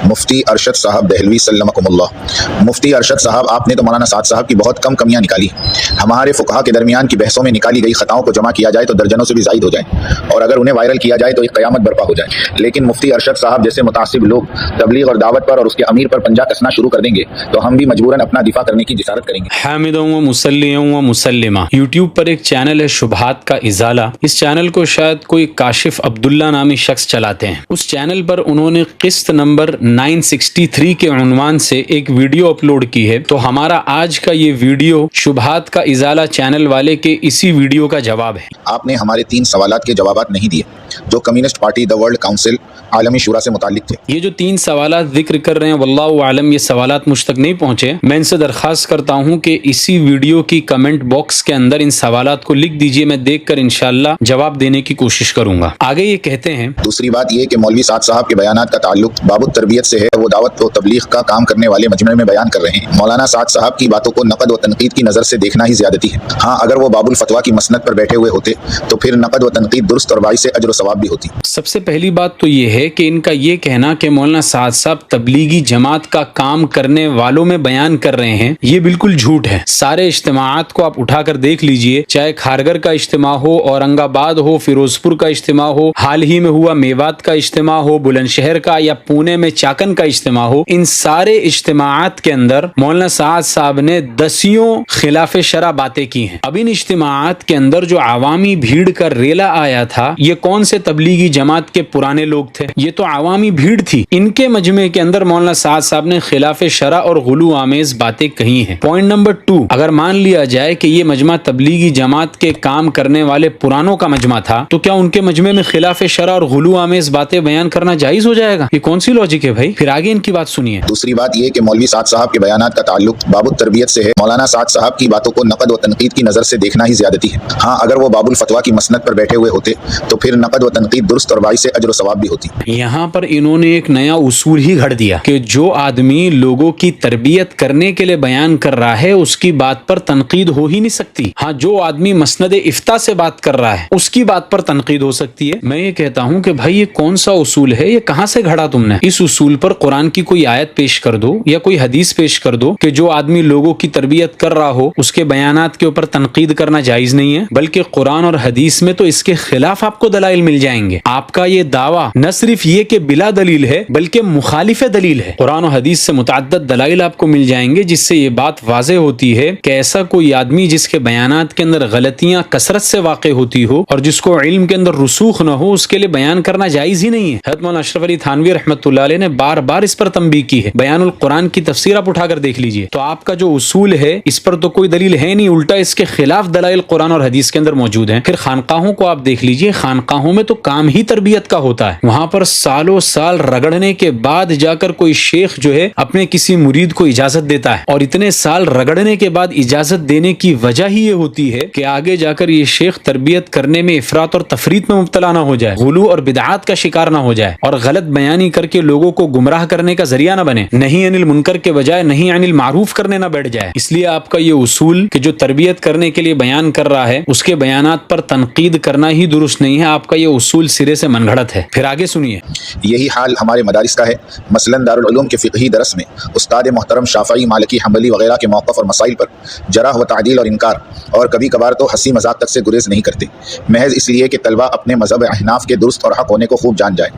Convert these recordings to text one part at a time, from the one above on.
مفتی ارشد صاحب دہلوی سلمکم اللہ۔ مفتی ارشد صاحب، آپ نے تو مولانا سعد صاحب کی بہت کم کمیاں نکالی۔ ہمارے فقہا کے درمیان کی بحثوں میں نکالی گئی خطاؤں کو جمع کیا جائے تو درجنوں سے بھی زائد ہو جائیں، اور اگر انہیں وائرل کیا جائے تو ایک قیامت برپا ہو جائے۔ لیکن مفتی ارشد صاحب جیسے متعصب لوگ تبلیغ اور دعوت پر اور اس کے امیر پر پنجہ کسنا شروع کر دیں گے تو ہم بھی مجبوراً اپنا دفاع کرنے کی جسارت کریں گے۔ حامدوں و مسلیوں و مسلمہ، یوٹیوب پر ایک چینل ہے شبہات کا ازالہ۔ اس چینل کو شاید کوئی کاشف عبداللہ نامی شخص چلاتے ہیں۔ اس چینل پر انہوں نے قسط نمبر 963 کے عنوان سے ایک ویڈیو اپلوڈ کی ہے، تو ہمارا آج کا یہ ویڈیو شبہات کا ازالہ چینل والے کے اسی ویڈیو کا جواب ہے۔ آپ نے ہمارے 3 سوالات کے جوابات نہیں دیے جو communist party, the world council, عالمی شورا سے متعلق تھے۔ یہ جو 3 سوالات ذکر کر رہے ہیں واللہ عالم یہ سوالات مجھ تک نہیں پہنچے، میں ان سے درخواست کرتا ہوں کہ اسی ویڈیو کی کمنٹ باکس کے اندر ان سوالات کو لکھ دیجئے، میں دیکھ کر انشاءاللہ جواب دینے کی کوشش کروں گا۔ آگے یہ کہتے ہیں، دوسری بات یہ کہ مولوی سعد صاحب کے بیانات کا تعلق باب التربیت سے ہے، وہ دعوت و تبلیغ کا کام کرنے والے مجمع میں بیان کر رہے ہیں۔ مولانا سعد صاحب کی باتوں کو نقد و تنقید کی نظر سے دیکھنا ہی زیادتی ہے۔ ہاں، اگر وہ باب الفتویٰ کی مسند پر بیٹھے ہوئے ہوتے تو پھر نقد و تنقید درست اور باعث اجر و ثواب بھی ہوتی۔ سب سے پہلی بات تو یہ ہے کہ ان کا یہ کہنا کہ مولانا سعد صاحب تبلیغی جماعت کا کام کرنے والوں میں بیان کر رہے ہیں، یہ بالکل جھوٹ ہے۔ سارے اجتماعات کو آپ اٹھا کر دیکھ لیجئے، چاہے کھارگھر کا اجتماع ہو، اورنگ آباد ہو، فیروز پور کا اجتماع ہو، حال ہی میں ہوا میوات کا اجتماع ہو، بلند شہر کا یا پونے میں چاکن کا اجتماع ہو، ان سارے اجتماعات کے اندر مولانا سعد صاحب نے دسیوں خلاف شرع باتیں کی ہیں۔ اب ان اجتماعات کے اندر جو عوامی بھیڑ کا ریلا آیا تھا، یہ کون سے تبلیغی جماعت کے پرانے لوگ تھے؟ یہ تو عوامی بھیڑ تھی۔ ان کے مجمع کے اندر مولانا سعد صاحب نے خلاف شرع اور غلو آمیز باتیں کہی ہیں۔ پوائنٹ نمبر 2، اگر مان لیا جائے کہ یہ مجمع تبلیغی جماعت کے کام کرنے والے پرانوں کا مجمع تھا، تو کیا ان کے مجمع میں خلاف شرع اور غلو آمیز باتیں بیان کرنا جائز ہو جائے گا؟ یہ کون سی لاجک ہے بھائی؟ پھر آگے ان کی بات سنیے۔ دوسری بات یہ کہ مولوی سعد صاحب کے بیانات کا تعلق باب التربیت سے ہے، مولانا سعد صاحب کی باتوں کو نقد و تنقید کی نظر سے دیکھنا ہی زیادتی ہے۔ ہاں، اگر وہ باب الفتویٰ کی مسند پر بیٹھے ہوئے ہوتے تو پھر نقد و تنقید درست اور باعث اجر و ثواب بھی ہوتی۔ یہاں پر انہوں نے ایک نیا اصول ہی گھڑ دیا کہ جو آدمی لوگوں کی تربیت کرنے کے لیے بیان کر رہا ہے اس کی بات پر تنقید ہو ہی نہیں سکتی۔ ہاں، جو آدمی مسند افتاء سے بات کر رہا ہے اس کی بات پر تنقید ہو سکتی ہے۔ میں یہ کہتا ہوں کہ بھائی یہ کون سا اصول ہے؟ یہ کہاں سے گھڑا تم نے؟ اس اصول پر قرآن کی کوئی آیت پیش کر دو یا کوئی حدیث پیش کر دو کہ جو آدمی لوگوں کی تربیت کر رہا ہو اس کے بیانات کے اوپر تنقید کرنا جائز نہیں ہے، بلکہ قرآن اور حدیث میں تو اس کے خلاف آپ کو دلائل مل جائیں گے۔ آپ کا یہ دعویٰ نہ صرف یہ کہ بلا دلیل ہے بلکہ مخالف دلیل ہے۔ قرآن و حدیث سے متعدد دلائل آپ کو مل جائیں گے جس سے یہ بات واضح ہوتی ہے کہ ایسا کوئی آدمی جس کے بیانات کے اندر غلطیاں کثرت سے واقع ہوتی ہو اور جس کو علم کے اندر رسوخ نہ ہو، اس کے لیے بیان کرنا جائز ہی نہیں ہے۔ حضرت مولانا اشرف علی تھانوی رحمۃ اللہ علیہ نے بار بار اس پر تنبیہ کی ہے۔ بیان القرآن کی تفسیر آپ اٹھا کر دیکھ لیجئے، تو آپ کا جو اصول ہے اس پر تو کوئی دلیل ہے نہیں، الٹا اس کے خلاف دلائل قرآن اور حدیث کے اندر موجود ہیں۔ پھر خانقاہوں کو آپ دیکھ لیجئے، خانقاہوں میں تو کام ہی تربیت کا ہوتا ہے۔ وہاں پر سالوں سال رگڑنے کے بعد جا کر کوئی شیخ جو ہے اپنے کسی مرید کو اجازت دیتا ہے، اور اتنے سال رگڑنے کے بعد اجازت دینے کی وجہ ہی یہ ہوتی ہے کہ آگے جا کر یہ شیخ تربیت کرنے میں افراط اور تفریط میں مبتلا نہ ہو جائے، غلو اور بدعات کا شکار نہ ہو جائے، اور غلط بیانی کر کے لوگوں کو گمراہ کرنے کا ذریعہ نہ بنے، نہیں عن المنکر کے بجائے نہیں عن المعروف کرنے نہ بیٹھ جائے۔ اس لیے آپ کا یہ اصول کہ جو تربیت کرنے کے لیے بیان کر رہا ہے اس کے بیانات پر تنقید کرنا ہی درست نہیں ہے، آپ کا یہ اصول سرے سے من گھڑت ہے۔ پھر آگے سنیے۔ یہی حال ہمارے مدارس کا ہے۔ مثلاً دارالعلوم کے فقہی درس میں استاد محترم شافعی، مالکی، حنبلی وغیرہ کے موقف اور مسائل پر جرح و تعدیل اور انکار، اور کبھی کبھار تو ہنسی مذاق تک سے گریز نہیں کرتے، محض اس لیے کہ طلبہ اپنے مذہب احناف کے درست اور حق ہونے کو خوب جان جائے۔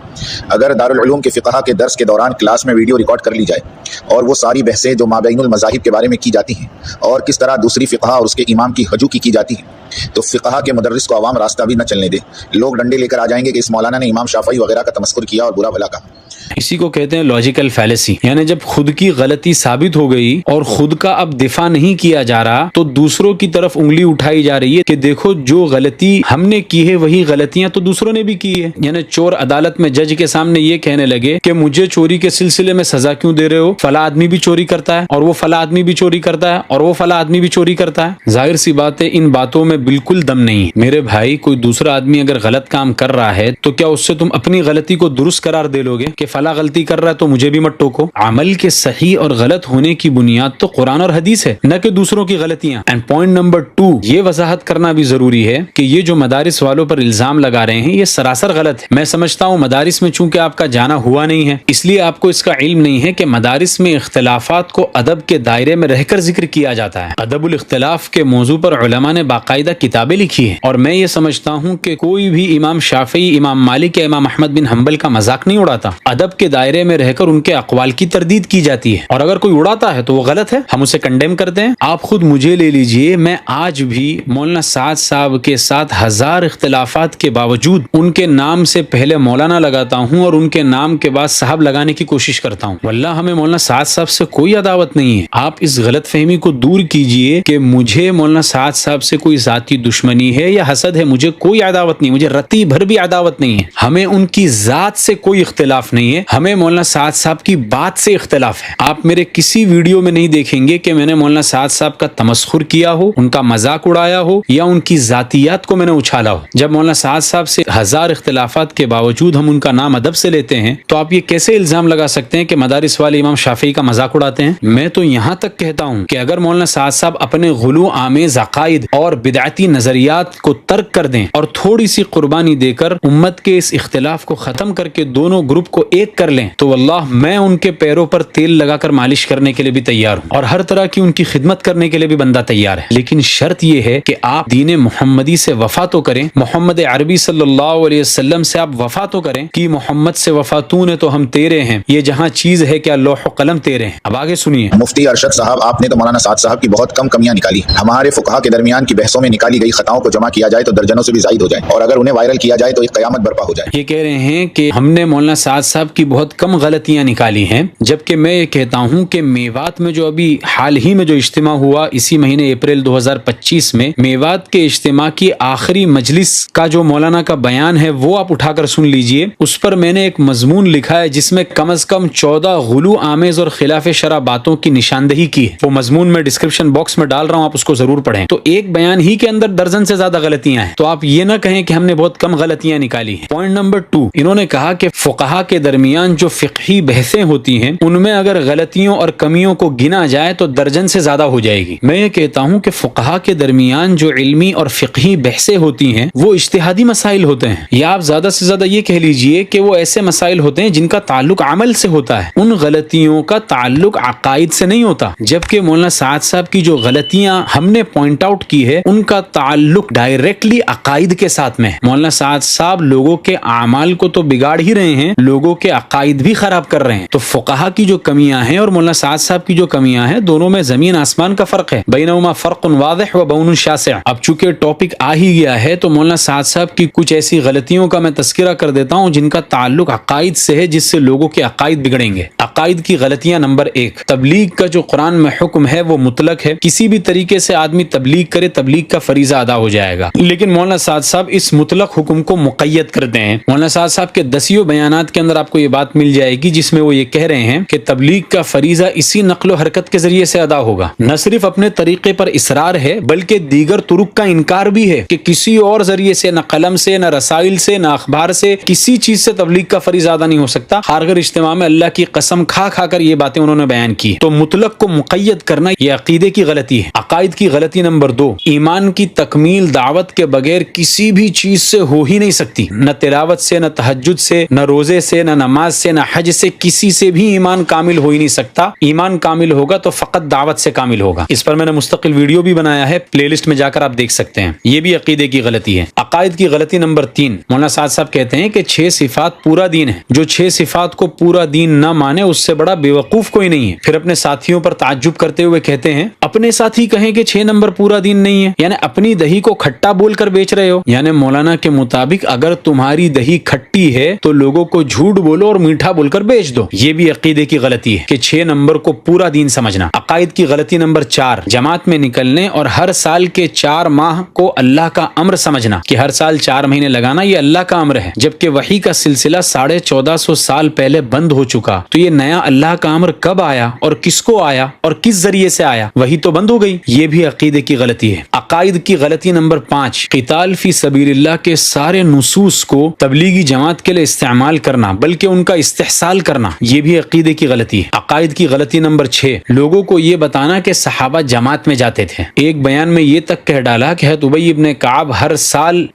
اگر دارالعلوم کے فقہا کے درس کے دوران کلاس میں ویڈیو ریکارڈ کر لی جائے اور وہ ساری بحثیں جو مابین المذاہب کے بارے میں کی جاتی ہیں اور کس طرح دوسری فقہا اور اس کے امام کی ہجو کی جاتی ہیں، تو فقہا کے مدرس کو عوام راستہ بھی نہ چلنے دے، لوگ ڈنڈے لے کر آ جائیں گے کہ اس مولانا نے امام شافعی وغیرہ کا تمسخر کیا اور برا بھلا کہا۔ اسی کو کہتے ہیں لاجیکل فیلیسی، یعنی جب خود کی غلطی ثابت ہو گئی اور خود کا اب دفاع نہیں کیا جا رہا تو دوسروں کی طرف انگلی اٹھائی جا رہی ہے کہ دیکھو جو غلطی ہم نے کی ہے وہی غلطیاں تو دوسروں نے بھی کی ہے۔ یعنی چور عدالت میں جج کے سامنے یہ کہنے لگے کہ مجھے چوری کے سلسلے میں سزا کیوں دے رہے ہو، فلاں آدمی بھی چوری کرتا ہے اور وہ فلاں آدمی بھی چوری کرتا ہے اور وہ فلاں آدمی بھی چوری کرتا ہے۔ ظاہر سی بات ہے ان باتوں میں بالکل دم نہیں ہے۔ میرے بھائی، کوئی دوسرا آدمی اگر غلط کام کر رہا ہے تو کیا اس سے تم اپنی غلطی کو درست قرار دے لو گے کہ فلاں غلطی کر رہا ہے تو مجھے بھی مت ٹوکو؟ عمل کے صحیح اور غلط ہونے کی بنیاد تو قرآن اور حدیث ہے، نہ کہ دوسروں کی غلطیاں۔ اینڈ پوائنٹ نمبر 2، یہ وضاحت کرنا بھی ضروری ہے کہ یہ جو مدارس والوں پر الزام لگا رہے ہیں یہ سراسر غلط ہے۔ میں سمجھتا ہوں مدارس میں چونکہ آپ کا جانا ہوا نہیں ہے اس لیے آپ کو اس کا علم نہیں ہے کہ مدارس میں اختلافات کو ادب کے دائرے میں رہ کر ذکر کیا جاتا ہے۔ ادب الاختلاف کے موضوع پر علماء نے باقاعدہ کتابیں لکھی ہیں، اور میں یہ سمجھتا ہوں کہ کوئی بھی امام شافعی، امام مالک یا امام احمد بن حنبل کا مذاق نہیں اڑاتا۔ ادب کے دائرے میں رہ کر ان کے اقوال کی تردید کی جاتی ہے، اور اگر کوئی اڑاتا ہے تو وہ غلط ہے، ہم اسے کنڈیم کرتے ہیں۔ آپ خود مجھے لے لیجئے، میں آج بھی مولانا سعد صاحب کے ساتھ ہزار اختلافات کے باوجود ان کے نام سے پہلے مولانا لگاتا ہوں اور ان کے نام کے بعد صاحب لگانے کی کوشش کرتا ہوں۔ واللہ ہمیں مولانا سعد صاحب سے کوئی عداوت نہیں ہے۔ آپ اس غلط فہمی کو دور کیجئے کہ مجھے مولانا سعد صاحب سے کوئی ذاتی دشمنی ہے یا حسد ہے، مجھے کوئی عداوت نہیں، مجھے رتی بھر بھی عداوت نہیں ہے۔ ہمیں ان کی ذات سے کوئی اختلاف نہیں ہے، ہمیں مولانا سعد صاحب کی بات سے اختلاف ہے۔ آپ میرے کسی ویڈیو میں نہیں دیکھیں گے کہ میں نے مولانا سعد صاحب کا تمسخر کیا ہو، ان کا مذاق اڑایا ہو یا ان کی ذاتیات کو میں نے اچھالا ہو۔ جب مولانا سعد صاحب سے ہزار اختلافات کے باوجود ہم ان کا نام ادب سے لیتے ہیں تو آپ یہ کیسے الزام لگا سکتے ہیں کہ مدارس والے امام شافعی کا مذاق اڑاتے ہیں؟ میں تو یہاں تک کہتا ہوں کہ اگر مولانا سعد صاحب اپنے غلو آمیز عقائد اور بدعتی نظریات کو ترک کر دیں اور تھوڑی سی قربانی دے کر امت کے اس اختلاف کو ختم کر کے دونوں گروپ کو ایک کر لیں تو واللہ میں ان کے پیروں پر تیل لگا کر مالش کرنے کے لیے بھی تیار ہوں، اور ہر طرح کی ان کی خدمت کرنے کے لیے بھی بندہ تیار ہے۔ لیکن شرط یہ ہے کہ آپ دین محمدی سے وفا تو کریں، محمد عربی صلی اللہ علیہ وسلم سے آپ وفا تو کریں کہ محمد سے وفا تو نے تو ہم تیرے ہیں، یہ جہاں چیز ہے کیا لوح و قلم تیرے ہیں۔ اب آگے سنیے۔ مفتی ارشد صاحب، آپ نے تو مولانا سعد صاحب کی بہت کم کمیاں نکالی، ہمارے فقہا کے درمیان کی بحثوں میں نکالی گئی خطاؤں کو جمع کیا جائے تو درجنوں سے بھی زائد ہو جائے، اور اگر انہیں وائرل کیا جائے تو ایک قیامت برپا ہو جائے۔ یہ کہہ رہے ہیں کہ ہم نے مولانا سعد صاحب کی بہت کم غلطیاں نکالی ہیں، جبکہ میں یہ کہتا ہوں کہ میوات میں جو ابھی حال ہی میں جو اجتماع ہوا اسی مہینے اپریل 2025 میں، میوات کے اجتماع کی آخری مجلس کا جو مولانا کا بیان ہے وہ آپ اٹھا کر سن لیجئے۔ اس پر میں نے ایک مضمون لکھا ہے جس میں کم از کم 14 غلو آمیز اور خلاف شرع باتوں کی نشاندہی کی ہے۔ وہ مضمون میں ڈسکرپشن باکس میں ڈال رہا ہوں، آپ اس کو ضرور پڑھیں۔ تو ایک بیان ہی کے اندر درجن سے زیادہ غلطیاں ہیں، تو آپ یہ نہ کہیں کہ ہم نے بہت کم غلطیاں نکالی ہیں۔ پوائنٹ نمبر 2، انہوں نے کہا کہ فقہا کے درمیان جو فقہی بحثیں ہوتی ہیں ان میں اگر غلطیوں اور کمیوں کو گنا جائے تو درجن سے زیادہ ہو جائے گی۔ میں یہ کہتا ہوں کہ فقہا کے درمیان جو علمی اور فقہی بحثیں ہوتی ہیں وہ اجتہادی مسائل ہوتے ہیں، یا آپ زیادہ سے زیادہ یہ کہہ لیجئے کہ وہ ایسے مسائل ہوتے ہیں جن کا تعلق عمل سے ہوتا ہے، ان غلطیوں کا تعلق عقائد سے نہیں ہوتا۔ جبکہ مولانا سعد صاحب کی جو غلطیاں ہم نے پوائنٹ آؤٹ کی ہے ان کا تعلق ڈائریکٹلی عقائد کے ساتھ میں ہے۔ مولانا سعد صاحب لوگوں کے اعمال کو تو بگاڑ ہی رہے ہیں، لوگوں کے عقائد بھی خراب کر رہے ہیں۔ تو فقہا کی جو کمیاں ہیں اور مولانا سعد صاحب کی جو کمیاں ہیں دونوں میں زمین آسمان کا فرق ہے، بینہما فرق واضح و بون شاسع۔ اب چونکہ ٹاپک آ ہی گیا ہے تو مولانا سعد صاحب کی کچھ ایسی غلطیوں کا میں تذکرہ کر دیتا ہوں جن کا تعلق عقائد سے ہے، جس سے لوگوں کے عقائد بگڑیں گے۔ عقائد کی غلطیاں نمبر 1، تبلیغ کا جو قرآن میں حکم ہے وہ مطلق ہے، کسی بھی طریقے سے آدمی تبلیغ کرے تبلیغ کا فریضہ ادا ہو جائے گا، لیکن مولانا سعد صاحب اس مطلق حکم کو مقید کرتے ہیں۔ مولانا سعد صاحب کے 10 بیانات کے اندر آپ کو یہ بات مل جائے گی جس میں وہ یہ کہہ رہے ہیں کہ تبلیغ کا فریضہ اسی نقل و حرکت کے ذریعے سے ادا ہوگا، نہ صرف اپنے طریقے پر اصرار ہے بلکہ دیگر طرق کا انکار بھی ہے کہ کسی اور ذریعے سے، نہ قلم سے، نہ رسائل سے، نہ اخبار سے، کسی چیز سے تبلیغ کا فریضہ ادا نہیں ہو سکتا۔ خارگر اجتماع میں اللہ کی قسم کھا کھا کر یہ باتیں انہوں نے بیان کی۔ تو مطلق کو مقید کرنا یہ عقیدے کی غلطی ہے۔ عقائد کی غلطی نمبر 2، ایمان کی تکمیل دعوت کے بغیر کسی بھی چیز سے ہو ہی نہیں سکتی، نہ تلاوت سے، نہ تہجد سے، نہ روزے سے، نہ نماز سے، نہ حج سے، کسی سے بھی ایمان کامل ہو ہی نہیں سکتا۔ ایمان کامل ہوگا تو فقط دعوت سے کامل ہوگا۔ اس پر میں نے مستقل ویڈیو بھی بنایا ہے، پلے لسٹ میں جا کر آپ دیکھ سکتے ہیں۔ یہ بھی عقیدے کی غلطی ہے۔ عقائد کی غلطی نمبر 3، مولانا سعد صاحب کہتے ہیں کہ 6 صفات پورا دین ہے، جو 6 صفات کو پورا دین نہ مانے اس سے بڑا بیوقوف کوئی نہیں ہے۔ پھر اپنے ساتھیوں پر تعجب کرتے ہوئے کہتے ہیں اپنے ساتھی کہیں کہ 6 نمبر پورا دین نہیں ہے، یعنی اپنی دہی کو کھٹا بول کر بیچ رہے ہو۔ یعنی مولانا کے مطابق اگر تمہاری دہی کھٹی ہے تو لوگوں کو جھوٹ بولو اور میٹھا بول کر بیچ دو۔ یہ بھی عقیدے کی غلطی ہے کہ 6 نمبر کو پورا دین سمجھنا۔ عقائد کی غلطی نمبر 4، جماعت میں نکلنے اور ہر سال کے 4 ماہ کو اللہ کا امر سمجھنا کہ ہر سال 4 مہینے لگانا یہ اللہ کا امر ہے، جبکہ وحی کا سلسلہ 1450 سال پہلے بند ہو چکا۔ تو یہ نیا اللہ کا امر کب آیا اور کس کو آیا اور کس ذریعے سے آیا؟ وہی تو بند ہو گئی۔ یہ بھی عقیدے کی غلطی ہے۔ عقائد کی غلطی نمبر 5، قتال فی سبیل اللہ کے سارے نصوص کو تبلیغی جماعت کے لیے استعمال کرنا بلکہ ان کا استحصال کرنا، یہ بھی عقیدے کی غلطی ہے۔ عقائد کی غلطی نمبر 6، لوگوں کو یہ بتانا کہ صحابہ جماعت میں جاتے تھے۔ ایک بیان میں یہ تک کہہ ڈالا کہ حضرت ابی ابن کعب ہر سال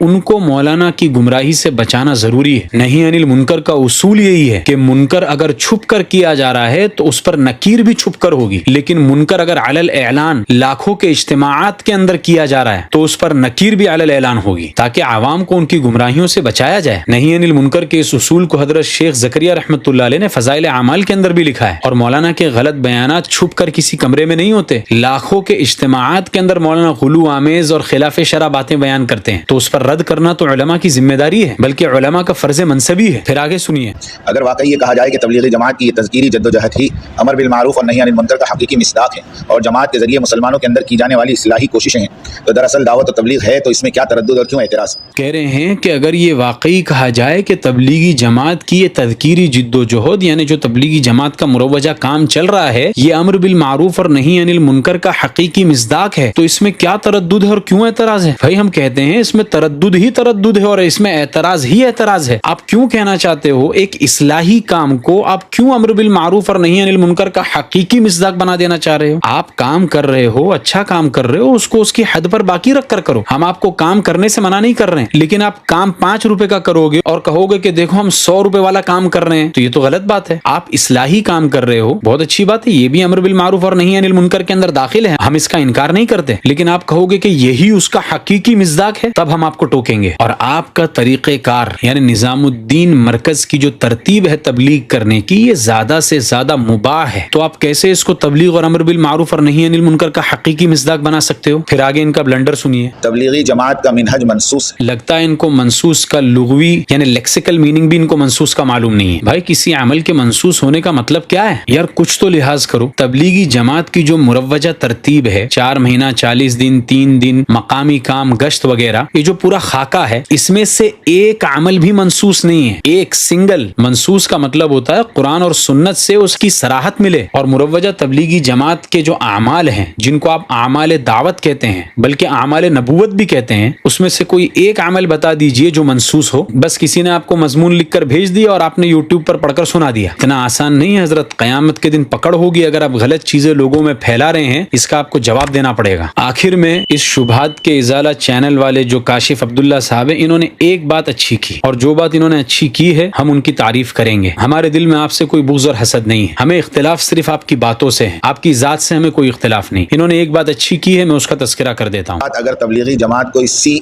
ان کو مولانا کی گمراہی سے بچانا ضروری ہے. نہیں انل منکر کا اصول یہی ہے کہ منکر اگر چھپ کر کیا جا رہا ہے تو اس پر نکیر بھی چھپ کر ہوگی، لیکن منکر اگر علل اعلان لاکھوں کے اجتماعات کے اندر کیا جا رہا ہے تو اس پر نکیر بھی علل اعلان ہوگی، تاکہ عوام کو ان کی گمراہیوں سے بچایا جائے. نہیں انل منکر کے اس اصول کو حضرت شیخ زکریا رحمۃ اللہ علیہ نے فضائل اعمال کے اندر بھی لکھا ہے. اور مولانا کے غلط بیانات چھپ کر کسی کمرے میں نہیں ہوتے، لاکھوں کے اجتماعات کے اندر مولانا غلو آمیز اور خلاف شرع باتیں بیان کرتے ہیں، تو اس پر رد کرنا تو علماء کی ذمہ داری ہے، بلکہ علماء کا فرض منصبی ہے. پھر آگے سنیے. اگر واقعی یہ کہا جائے کہ تبلیغی جماعت کی یہ تذکیری جدوجہد ہی امر بالمعروف اور نہی عن المنکر کا حقیقی مصداق ہے اور جماعت کے ذریعے مسلمانوں کے اندر کی جانے والی اصلاحی کوششیں ہیں، تو دراصل دعوت و تبلیغ ہے، تو اس میں کیا تردد اور کیوں اعتراض؟ کہہ رہے ہیں کہ اگر یہ واقعی کہا جائے کہ تبلیغی جماعت کی یہ تذکیری جد و جہد، یعنی جو تبلیغی جماعت کا مروجہ کام چل رہا ہے، یہ امر بالمعروف اور نہی عن المنکر کا حقیقی مصداق ہے، تو اس میں کیا تردد ہے اور کیوں اعتراض ہے؟ بھائی ہم کہتے ہیں اس میں تردد ہی تردد ہے اور اس میں اعتراض ہی اعتراض ہے. آپ کیوں کہنا چاہتے ہو ایک اصلاحی کام کو آپ کیوں امر بالمعروف اور نہی عن المنکر کا حقیقی مصداق بنا دینا چاہ رہے ہو؟ آپ کام کر رہے ہو، اچھا کام کر رہے ہو، اس کو اس کی حد پر باقی رکھ کر کرو. ہم آپ کو کام کرنے سے منع نہیں کر رہے ہیں، لیکن آپ کام 5 روپے کا کرو گے اور کہو گے کہ دیکھو ہم 100 روپے والا کام کر رہے ہیں، تو یہ تو غلط بات ہے. آپ اصلاحی کام کر رہے ہو، بہت اچھی بات ہے، یہ بھی امر بالمعروف اور نہی عن المنکر کے اندر داخل ہے، ہم اس کا انکار نہیں کرتے، لیکن آپ کہو گے کہ یہی اس کا حقیقی مصداق ہے، تب ہم آپ کو ٹوکیں گے. اور آپ کا طریقہ کار یعنی نظام الدین مرکز کی جو ترتیب ہے تبلیغ کرنے کی، یہ زیادہ سے زیادہ مباح ہے، تو آپ کیسے اس کو تبلیغ اور امر بالمعروف اور نہی عن المنکر کا حقیقی مصداق بنا سکتے ہو؟ پھر آگے ان کا بلنڈر سنیے. تبلیغی جماعت کا منہج منسوس ہے. لگتا ہے ان کو منسوس کا لغوی یعنی لیکسیکل میننگ بھی ان کو منسوس کا معلوم نہیں ہے. بھائی کسی عمل کے منسوس ہونے کا مطلب کیا ہے یار؟ کچھ تو لحاظ کرو. تبلیغی جماعت کی جو مروجہ ترتیب ہے، 4 مہینہ 40 دن 3 دن مقامی کام گشت وغیرہ، یہ جو پورا خاکہ ہے، اس میں سے ایک عمل بھی منسوس نہیں ہے. ایک سنگل منسوس کا مطلب ہوتا ہے قرآن اور سنت سے اس کی صراحت ملے. اور مروجہ تبلیغی جماعت کے جو اعمال ہیں، جن کو آپ اعمال دعوت کہتے ہیں بلکہ اعمال نبوت بھی کہتے ہیں، اس میں سے کوئی ایک عمل بتا دیجئے جو منسوس ہو. بس کسی نے آپ کو مضمون لکھ کر بھیج دیا اور آپ نے یوٹیوب پر پڑھ کر سنا دیا. اتنا آسان نہیں ہے حضرت، قیامت کے دن پکڑ ہوگی اگر آپ غلط چیزیں لوگوں میں پھیلا رہے ہیں، اس کا آپ کو جواب دینا پڑے گا. آخر میں اس شبہات کے ازالہ چینل والے جو کاشف عبداللہ صاحب ہیں، انہوں نے ایک بات اچھی کی، اور جو بات انہوں نے اچھی کی ہے ہم ان کی تعریف کریں گے. ہمارے دل میں آپ سے کوئی بغض اور حسد نہیں ہے، ہمیں اختلاف صرف آپ کی باتوں سے ہے، آپ کی ذات سے ہمیں کوئی اختلاف نہیں. انہوں نے ایک بات اچھی کی ہے، میں اس کا تذکرہ کر دیتا ہوں. اگر تبلیغی جماعت کو اسی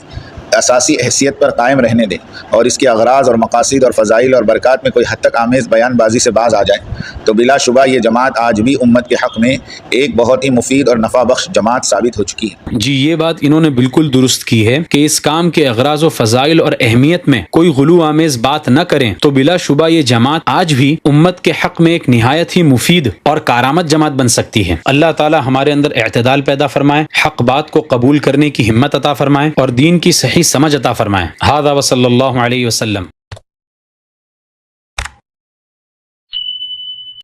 اساسی حیثیت پر قائم رہنے دیں اور اس کے اغراض اور مقاصد اور فضائل اور برکات میں کوئی حد تک آمیز بیان بازی سے باز آ جائے، تو بلا شبہ یہ جماعت آج بھی امت کے حق میں ایک بہت ہی مفید اور نفع بخش جماعت ثابت ہو چکی ہے. جی یہ بات انہوں نے بالکل درست کی ہے کہ اس کام کے اغراض و فضائل اور اہمیت میں کوئی غلو آمیز بات نہ کریں، تو بلا شبہ یہ جماعت آج بھی امت کے حق میں ایک نہایت ہی مفید اور کارآمد جماعت بن سکتی ہے. اللہ تعالی ہمارے اندر اعتدال پیدا فرمائے، حق بات کو قبول کرنے کی ہمت عطا فرمائے اور دین کی صحیح سمجھ عطا فرمائے. ھذا وصلی اللہ علیہ وسلم.